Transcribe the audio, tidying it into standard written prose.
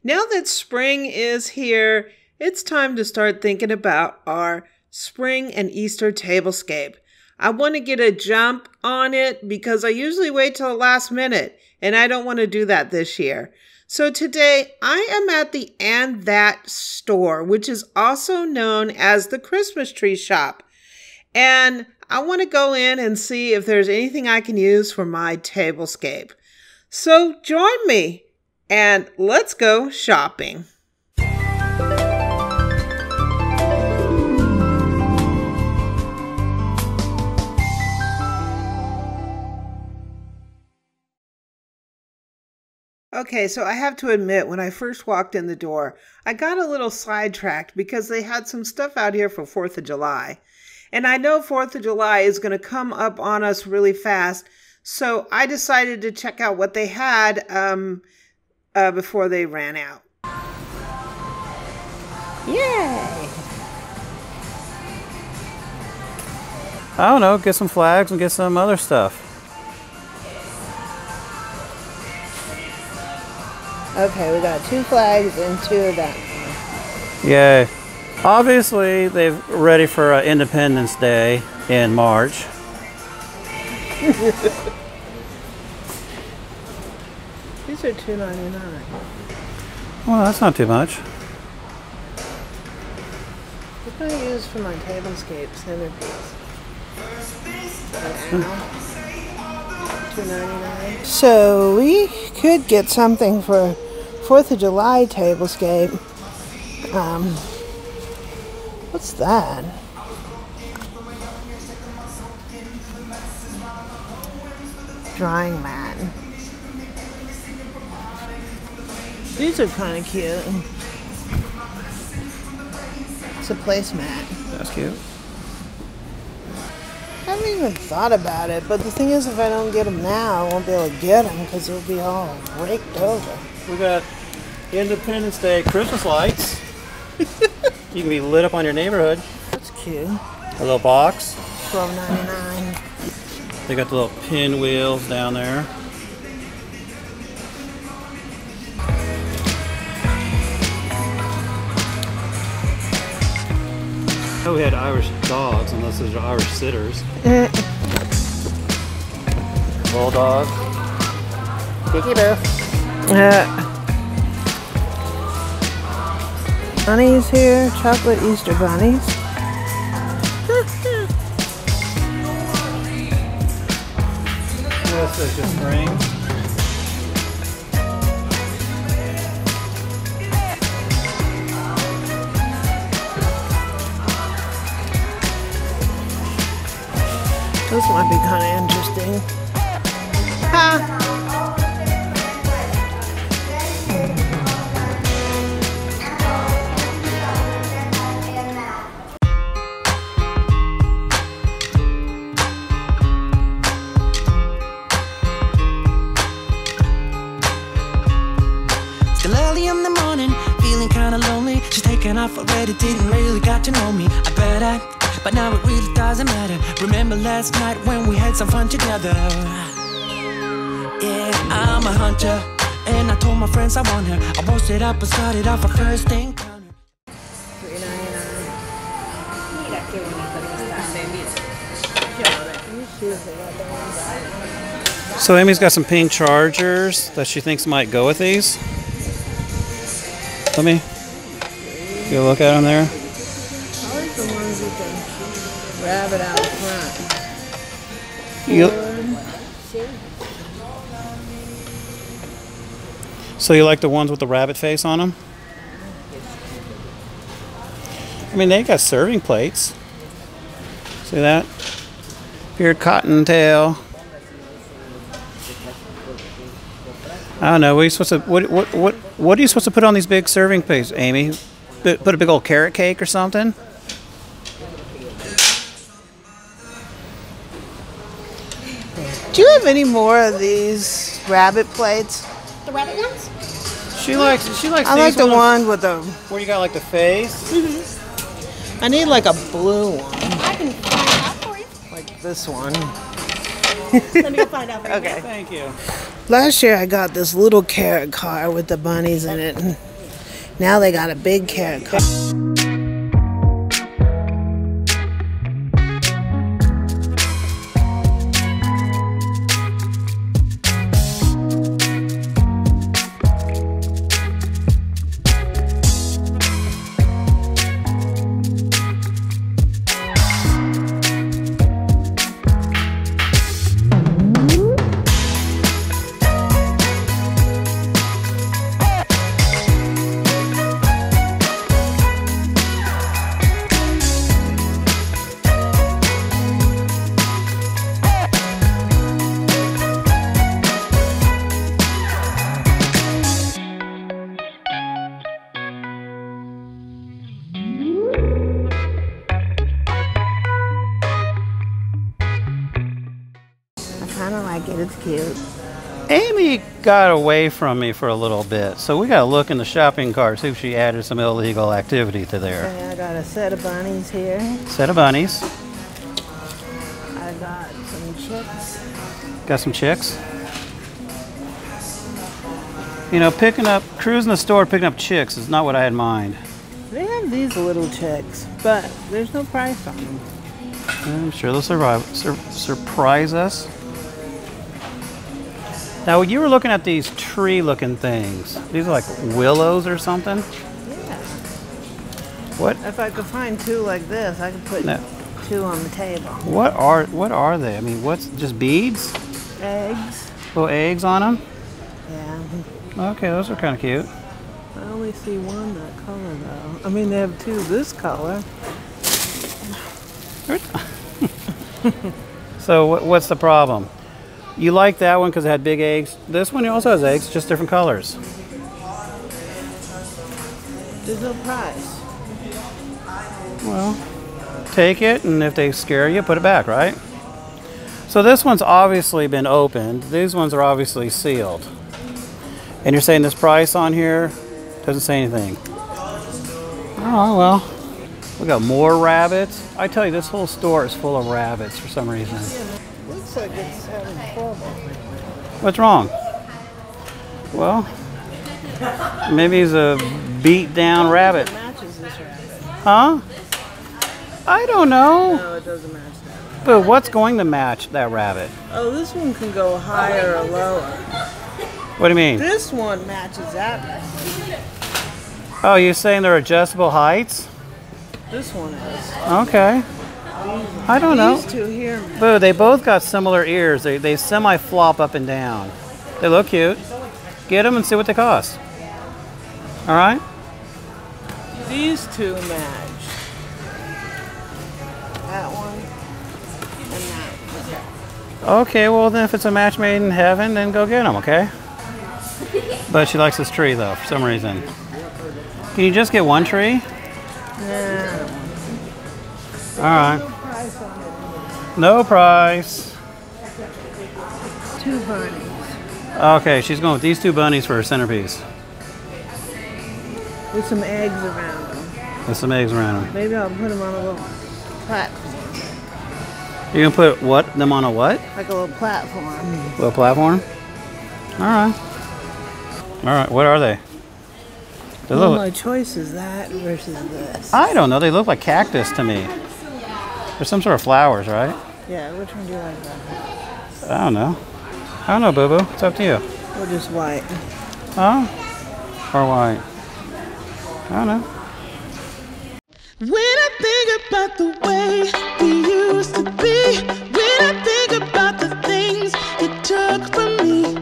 Now that spring is here, it's time to start thinking about our spring and Easter tablescape. I want to get a jump on it because I usually wait till the last minute, and I don't want to do that this year. So today I am at the andThat store, which is also known as the Christmas tree shop. And I want to go in and see if there's anything I can use for my tablescape. So join me and let's go shopping. Okay, so I have to admit, when I first walked in the door, I got a little sidetracked because they had some stuff out here for 4th of July. And I know 4th of July is going to come up on us really fast, so I decided to check out what they had before they ran out. Yay! I don't know, get some flags and get some other stuff. Okay, we got 2 flags and 2 of that. Yay. Obviously, they're ready for Independence Day in March. These are $2.99. Well, that's not too much. What can I use for my tablescape centerpiece? $2.99. So we could get something for 4th of July tablescape. What's that? Drying mat. These are kind of cute. It's a placemat. That's cute. I haven't even thought about it, but the thing is, if I don't get them now, I won't be able to get them because they'll be all raked over. We got Independence Day Christmas lights. You can be lit up on your neighborhood. That's cute. A little box. $12.99. They got the little pinwheels down there. Oh, we had Irish dogs, unless those are Irish sitters. Bulldog. Kiki Boo. Bunnies here, chocolate Easter bunnies. This is just spring. This might be kind of interesting. Ha! Still early in the morning, feeling kinda lonely. She's taken off already, didn't really got to know me. I bet but now it really doesn't matter. Remember last night when we had some fun together? Yeah, I'm a hunter, and I told my friends I want her. I posted up and started off a first encounter. So Amy's got some pink chargers that she thinks might go with these. Let me get a look at them there. I like the ones with the rabbit out front. So you like the ones with the rabbit face on them? I mean, they got serving plates. See that? Pure cottontail. I don't know. What are you supposed to? What are you supposed to put on these big serving plates, Amy? Put a big old carrot cake or something? Do you have any more of these rabbit plates? The rabbit ones? She likes. I like the one with the. Where you got like the face. I need like a blue one. I can find out for you. Like this one. Let me go find out for you. Okay. Thank you. Last year I got this little carrot car with the bunnies in it. Now they got a big carrot cart. I kind of like it. It's cute. Amy got away from me for a little bit, so we got to look in the shopping cart, see if she added some illegal activity to there. Okay, I got a set of bunnies here. Set of bunnies. I got some chicks. Got some chicks. You know, cruising the store, picking up chicks is not what I had in mind. They have these little chicks, but there's no price on them. I'm sure they'll surprise us. Now, you were looking at these tree-looking things. These are like willows or something? Yeah. What? If I could find two like this, I could put two on the table. What are they? I mean, what's just beads? Eggs. Little eggs on them? Yeah. Okay, those are kind of cute. I only see one that color though. I mean, they have two this color. So what's the problem? You like that one because it had big eggs. This one also has eggs, just different colors. There's no price. Well, take it, and if they scare you, put it back, right? So this one's obviously been opened. These ones are obviously sealed. And you're saying this price on here doesn't say anything. Oh, well. We got more rabbits. I tell you, this whole store is full of rabbits for some reason. Looks like it's having trouble. What's wrong? Well, maybe he's a beat down rabbit. It matches this rabbit. Huh? I don't know. No, it doesn't match that. But what's going to match that rabbit? Oh, this one can go higher or lower. What do you mean? This one matches that. Oh, you're saying they're adjustable heights? This one is. Okay. I don't know. These two here. Boo, they both got similar ears. They semi-flop up and down. They look cute. Get them and see what they cost. All right? These two match. That one and that one. Okay, well then if it's a match made in heaven, then go get them, okay? But she likes this tree though, for some reason. Can you just get one tree? Yeah. All right. No price. Two bunnies. Okay, she's going with these two bunnies for her centerpiece. With some eggs around them. With some eggs around them. Maybe I'll put them on a little platform. You're gonna put what? Them on a what? Like a little platform. Little platform? All right. All right, what are they? They Well, look, my choice is that versus this. I don't know, they look like cactus to me. They're some sort of flowers, right? Yeah, which one do you like better? I don't know. I don't know, boo-boo. It's up to you. Or just white? Huh? Or white? I don't know. When I think about the way we used to be, when I think about the things it took from me,